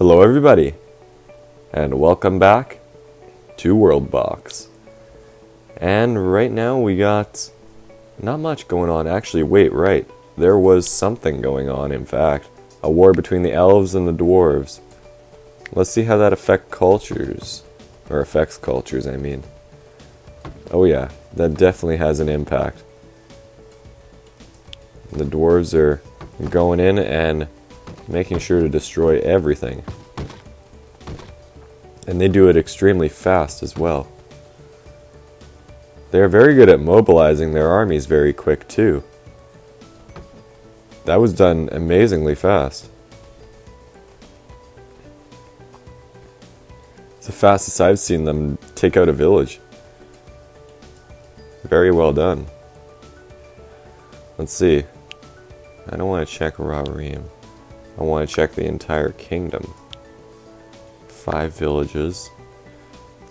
Hello everybody, and welcome back to WorldBox. And right now we got not much going on. Actually, wait, right. There was something going on, in fact. A war between the elves and the dwarves. Let's see how that affects cultures, I mean. Oh yeah, that definitely has an impact. The dwarves are going in and making sure to destroy everything. And they do it extremely fast as well. They're very good at mobilizing their armies very quick too. That was done amazingly fast. It's the fastest I've seen them take out a village. Very well done. Let's see. I don't want to check Rarim. I want to check the entire kingdom. 5 villages.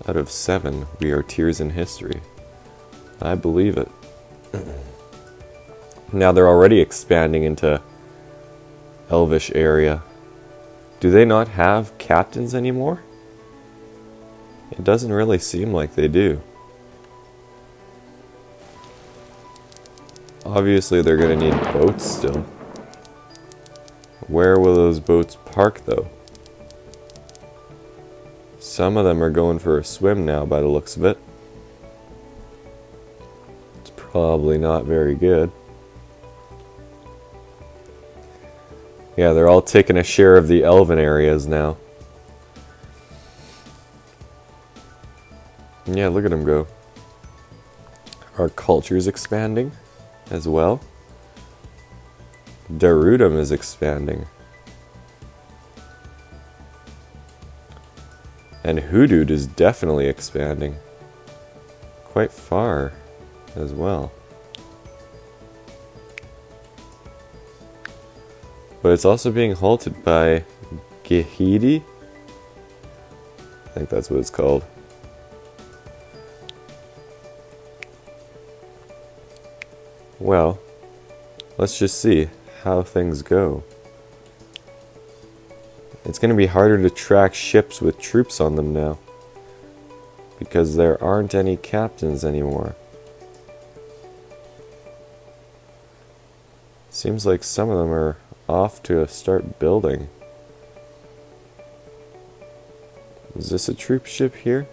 Out of 7, we are tiers in history. I believe it. Now they're already expanding into Elvish area. Do they not have captains anymore? It doesn't really seem like they do. Obviously they're going to need boats still. Where will those boats park though? Some of them are going for a swim now by the looks of it. It's probably not very good. Yeah, they're all taking a share of the elven areas now. Yeah, look at them go. Our culture's expanding as well. Darudum is expanding. And Hoodoo is definitely expanding. Quite far as well. But it's also being halted by Gehidi. I think that's what it's called. Well, let's just see how things go. It's going to be harder to track ships with troops on them now, because there aren't any captains anymore. Seems like some of them are off to start building. Is this a troop ship here?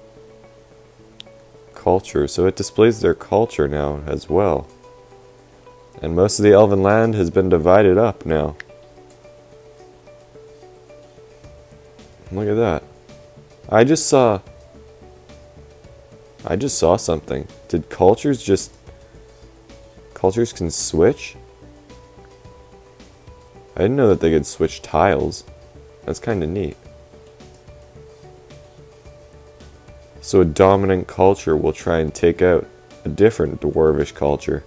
Culture, so it displays their culture now as well. And most of the elven land has been divided up now. Look at that. I just saw something. Did cultures can switch? I didn't know that they could switch tiles. That's kind of neat. So a dominant culture will try and take out a different dwarvish culture.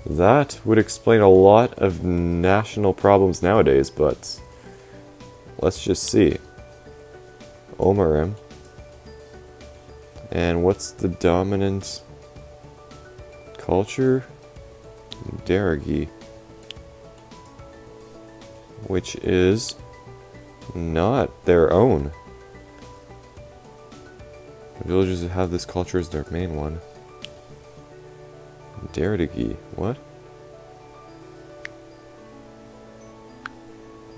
That would explain a lot of national problems nowadays, but let's just see. Omarim. And what's the dominant culture? Daragi. Which is not their own. The villagers that have this culture as their main one. Daradagi. What?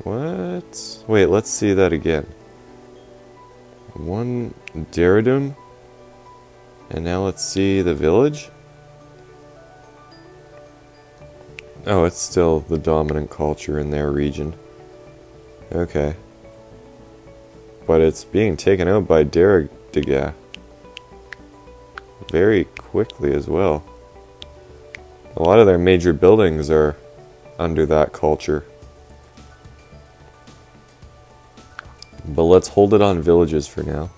What? Wait, let's see that again. One Daradum. And now let's see the village. Oh, it's still the dominant culture in their region. Okay. But it's being taken out by Daradiga. Very quickly as well. A lot of their major buildings are under that culture. But let's hold it on villages for now.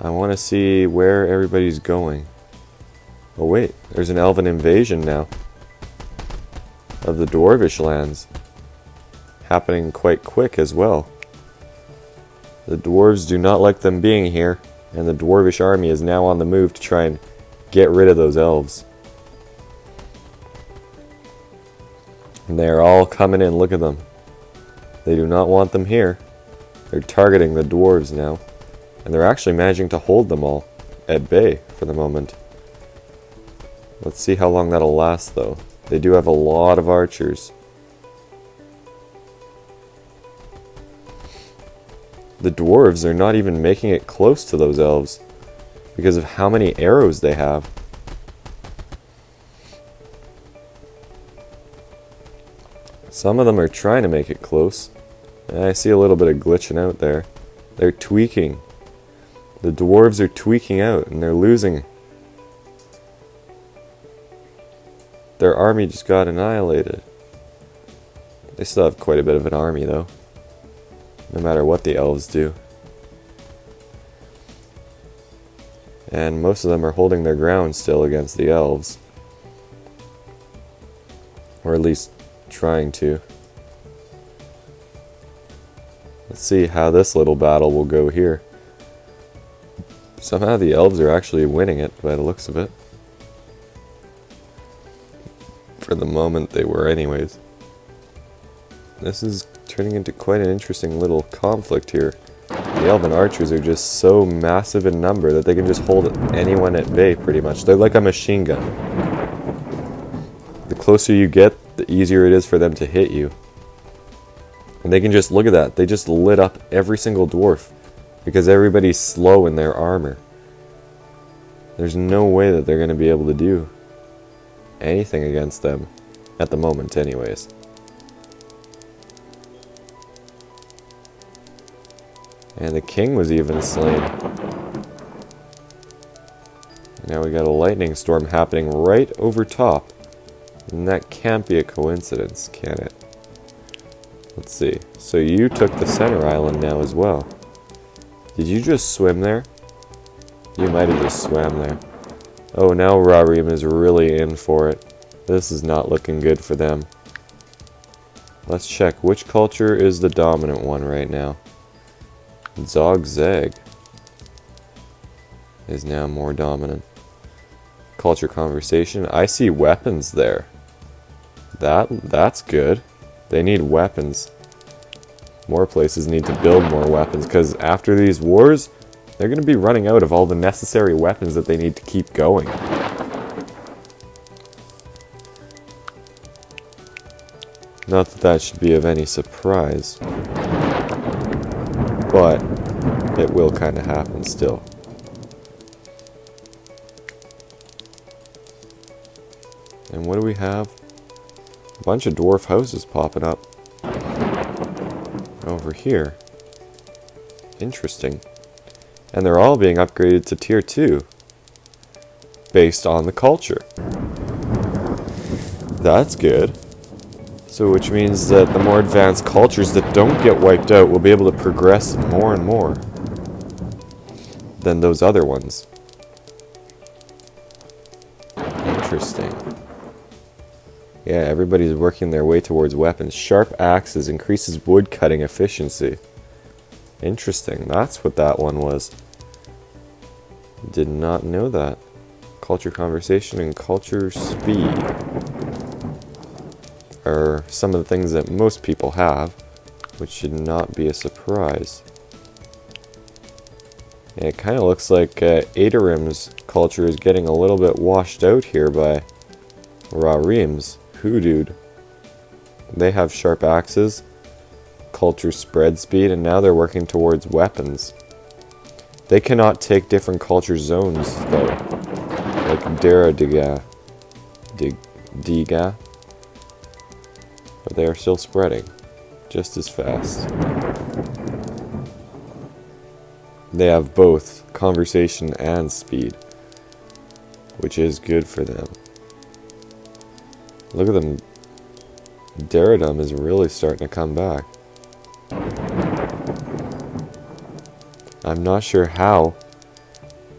I want to see where everybody's going. Oh wait, there's an elven invasion now of the dwarvish lands. Happening quite quick as well. The dwarves do not like them being here, and the dwarvish army is now on the move to try and get rid of those elves. And they're all coming in, look at them. They do not want them here. They're targeting the dwarves now. And they're actually managing to hold them all at bay for the moment. Let's see how long that'll last, though. They do have a lot of archers. The dwarves are not even making it close to those elves because of how many arrows they have. Some of them are trying to make it close. I see a little bit of glitching out there. They're tweaking. The dwarves are tweaking out and they're losing. Their army just got annihilated. They still have quite a bit of an army though, no matter what the elves do. And most of them are holding their ground still against the elves. Or at least trying to. Let's see how this little battle will go here. Somehow the elves are actually winning it by the looks of it. For the moment they were anyways. This is turning into quite an interesting little conflict here. The elven archers are just so massive in number that they can just hold anyone at bay pretty much. They're like a machine gun. The closer you get, the easier it is for them to hit you. And they can just, look at that, they just lit up every single dwarf because everybody's slow in their armor. There's no way that they're going to be able to do anything against them at the moment anyways. And the king was even slain. Now we got a lightning storm happening right over top. And that can't be a coincidence, can it? Let's see. So you took the center island now as well. Did you just swim there? You might have just swam there. Oh, now Rarim is really in for it. This is not looking good for them. Let's check. Which culture is the dominant one right now? Zog-Zag is now more dominant. Culture conversation. I see weapons there. That's good. They need weapons. More places need to build more weapons because after these wars, they're going to be running out of all the necessary weapons that they need to keep going. Not that that should be of any surprise. But it will kind of happen still. And what do we have? A bunch of dwarf houses popping up over here. Interesting. And they're all being upgraded to tier 2 based on the culture. That's good. So which means that the more advanced cultures that don't get wiped out will be able to progress more and more than those other ones. Interesting. Yeah, everybody's working their way towards weapons. Sharp axes increases wood cutting efficiency. Interesting. That's what that one was. Did not know that. Culture conversation and culture speed are some of the things that most people have, which should not be a surprise. Yeah, it kind of looks like Adorim's culture is getting a little bit washed out here by Rarim's. Hoodooed. They have sharp axes, culture spread speed, and now they're working towards weapons. They cannot take different culture zones, though. Like Diga. But they are still spreading. Just as fast. They have both conversation and speed. Which is good for them. Look at them. Daradum is really starting to come back. I'm not sure how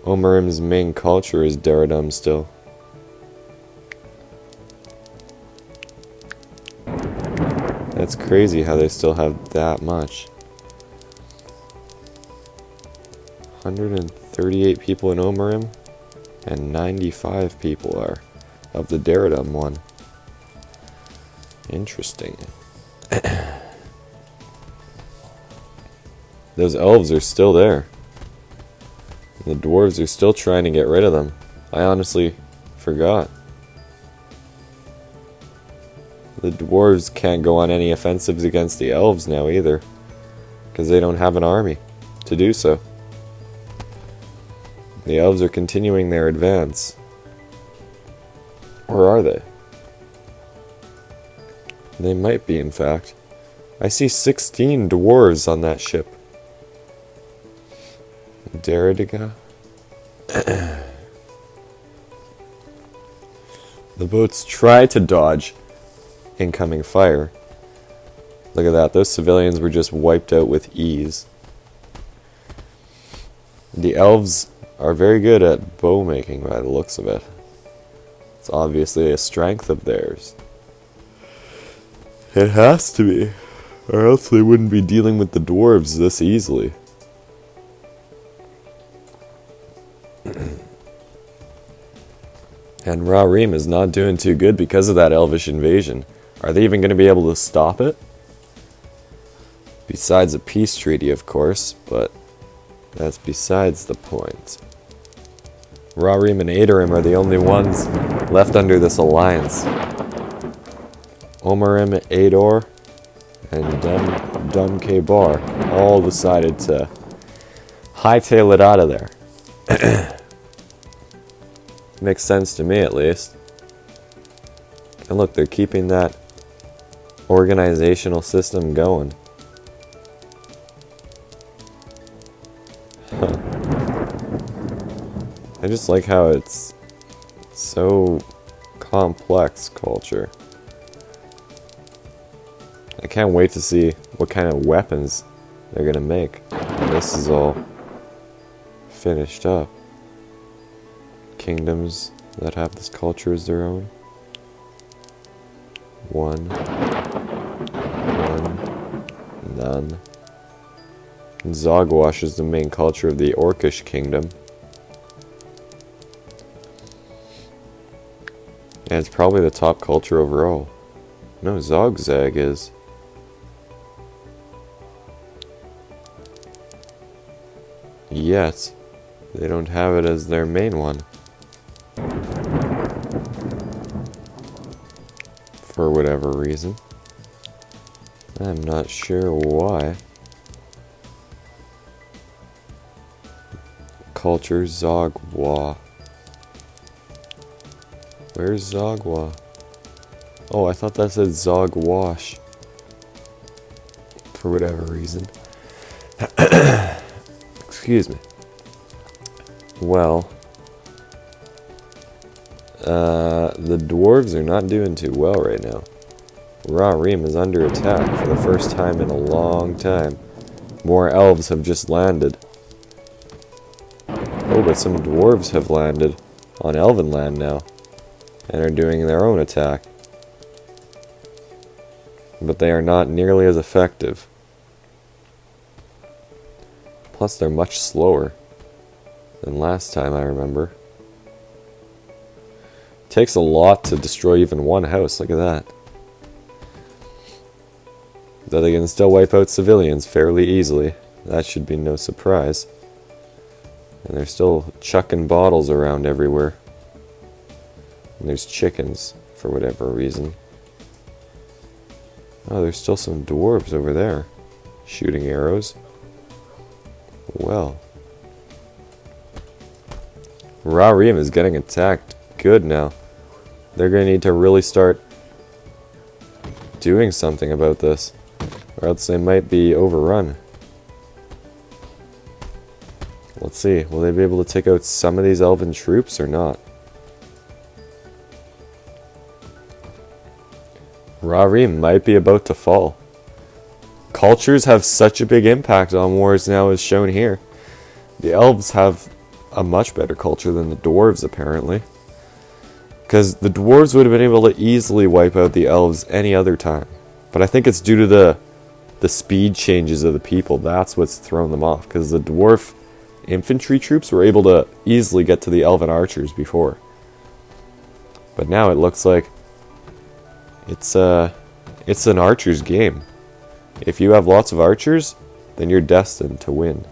Omarim's main culture is Daradum still. That's crazy how they still have that much. 138 people in Omarim, and 95 people are of the Daradum one. Interesting. Those elves are still there. The dwarves are still trying to get rid of them. I honestly forgot. The dwarves can't go on any offensives against the elves now either, because they don't have an army to do so. The elves are continuing their advance. Or are they? They might be, in fact. I see 16 dwarves on that ship. Derridiga. The boats try to dodge incoming fire. Look at that. Those civilians were just wiped out with ease. The elves are very good at bow making by the looks of it. It's obviously a strength of theirs. It has to be, or else they wouldn't be dealing with the dwarves this easily. And Rarim is not doing too good because of that elvish invasion. Are they even going to be able to stop it? Besides a peace treaty, of course, but that's besides the point. Rarim and Adorim are the only ones left under this alliance. Omarim, Ador, and Dum Kabar all decided to hightail it out of there. Makes sense to me, at least. And look, they're keeping that organizational system going. Huh. I just like how it's so complex culture. I can't wait to see what kind of weapons they're gonna make when this is all finished up. Kingdoms that have this culture as their own. One, none. And Zogwash is the main culture of the Orcish kingdom. And it's probably the top culture overall. No, Zogzag is. Yet, they don't have it as their main one. For whatever reason. I'm not sure why. Culture Zogwa. Where's Zogwa? Oh, I thought that said Zogwash. For whatever reason. Excuse me. Well, the dwarves are not doing too well right now. Rarim is under attack for the first time in a long time. More elves have just landed. Oh, but some dwarves have landed on Elven land now and are doing their own attack. But they are not nearly as effective. Plus, they're much slower than last time, I remember. Takes a lot to destroy even one house, look at that. Though they can still wipe out civilians fairly easily. That should be no surprise. And they're still chucking bottles around everywhere. And there's chickens, for whatever reason. Oh, there's still some dwarves over there, shooting arrows. Well. Rarim is getting attacked good now. They're going to need to really start doing something about this, or else they might be overrun. Let's see, will they be able to take out some of these elven troops or not? Rarim might be about to fall. Cultures have such a big impact on wars now, as shown here. The elves have a much better culture than the dwarves, apparently. Because the dwarves would have been able to easily wipe out the elves any other time. But I think it's due to the speed changes of the people. That's what's thrown them off. Because the dwarf infantry troops were able to easily get to the elven archers before. But now it looks like it's an archer's game. If you have lots of archers, then you're destined to win.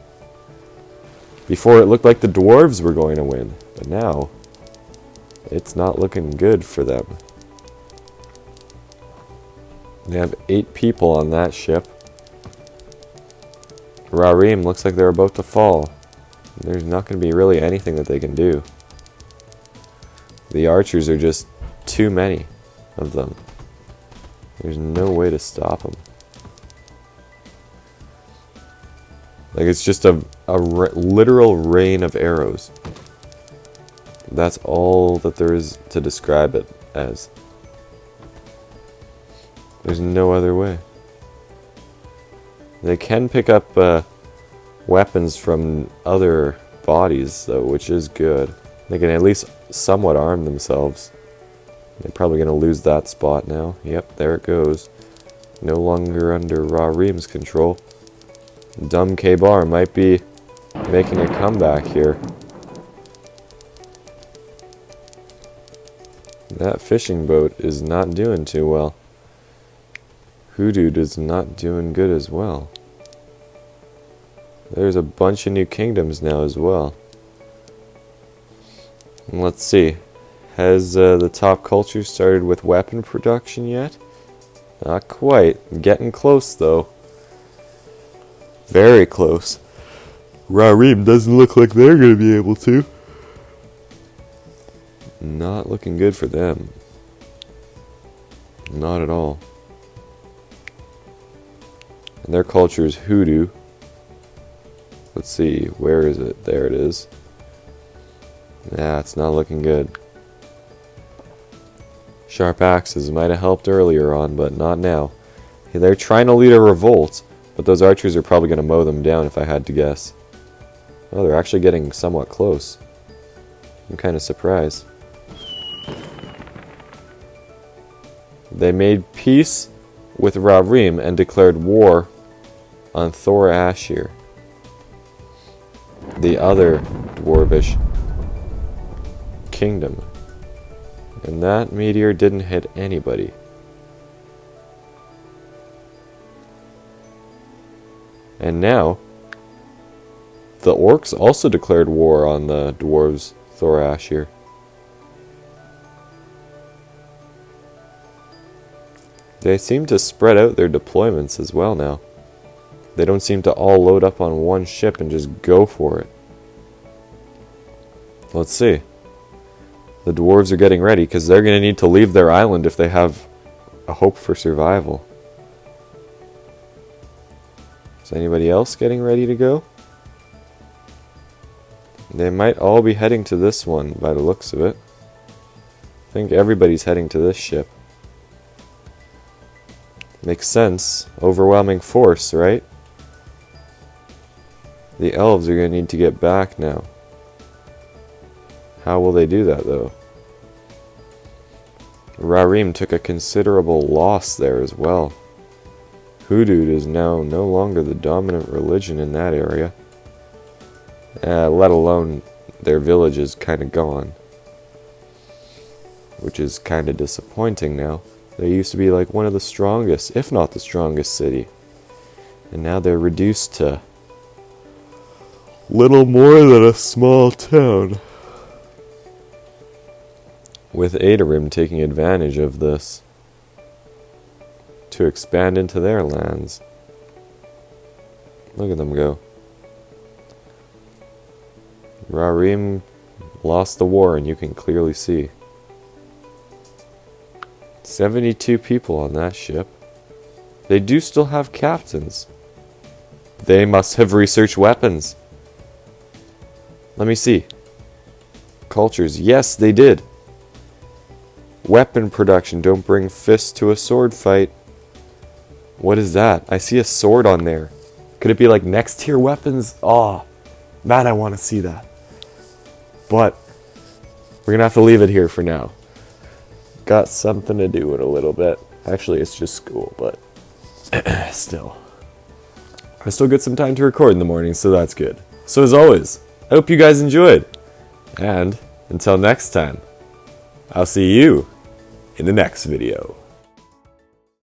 Before it looked like the dwarves were going to win, but now it's not looking good for them. They have 8 people on that ship. Rarim looks like they're about to fall. There's not going to be really anything that they can do. The archers are just too many of them. There's no way to stop them. Like, it's just a literal rain of arrows. That's all that there is to describe it as. There's no other way. They can pick up weapons from other bodies, though, which is good. They can at least somewhat arm themselves. They're probably going to lose that spot now. Yep, there it goes. No longer under Rarim's control. Dumb K-Bar might be making a comeback here. That fishing boat is not doing too well. Hoodoo is not doing good as well. There's a bunch of new kingdoms now as well. And let's see. Has the top culture started with weapon production yet? Not quite. Getting close though. Very close. Rarim doesn't look like they're going to be able to. Not looking good for them. Not at all. And their culture is Hoodoo. Let's see, where is it? There it is. Yeah, it's not looking good. Sharp axes might have helped earlier on, but not now. They're trying to lead a revolt, but those archers are probably going to mow them down if I had to guess. Oh, they're actually getting somewhat close. I'm kind of surprised. They made peace with Rarim and declared war on Thor Ashir, the other dwarvish kingdom. And that meteor didn't hit anybody. And now, the orcs also declared war on the dwarves Thor Ashir. They seem to spread out their deployments as well now. They don't seem to all load up on one ship and just go for it. Let's see. The dwarves are getting ready because they're going to need to leave their island if they have a hope for survival. Is anybody else getting ready to go? They might all be heading to this one by the looks of it. I think everybody's heading to this ship. Makes sense. Overwhelming force, right? The elves are going to need to get back now. How will they do that, though? Rarim took a considerable loss there as well. Hoodoo is now no longer the dominant religion in that area. Let alone their village is kind of gone. Which is kind of disappointing now. They used to be like one of the strongest, if not the strongest city. And now they're reduced to little more than a small town. With Adarim taking advantage of this to expand into their lands. Look at them go. Rarim lost the war, and you can clearly see. 72 people on that ship. They do still have captains. They must have researched weapons. Let me see. Cultures. Yes, they did. Weapon production. Don't bring fists to a sword fight. What is that? I see a sword on there. Could it be like next tier weapons? Oh, man, I want to see that. But we're going to have to leave it here for now. Got something to do in a little bit. Actually, it's just school, but still. I still get some time to record in the morning, so that's good. So as always, I hope you guys enjoyed. And until next time, I'll see you in the next video.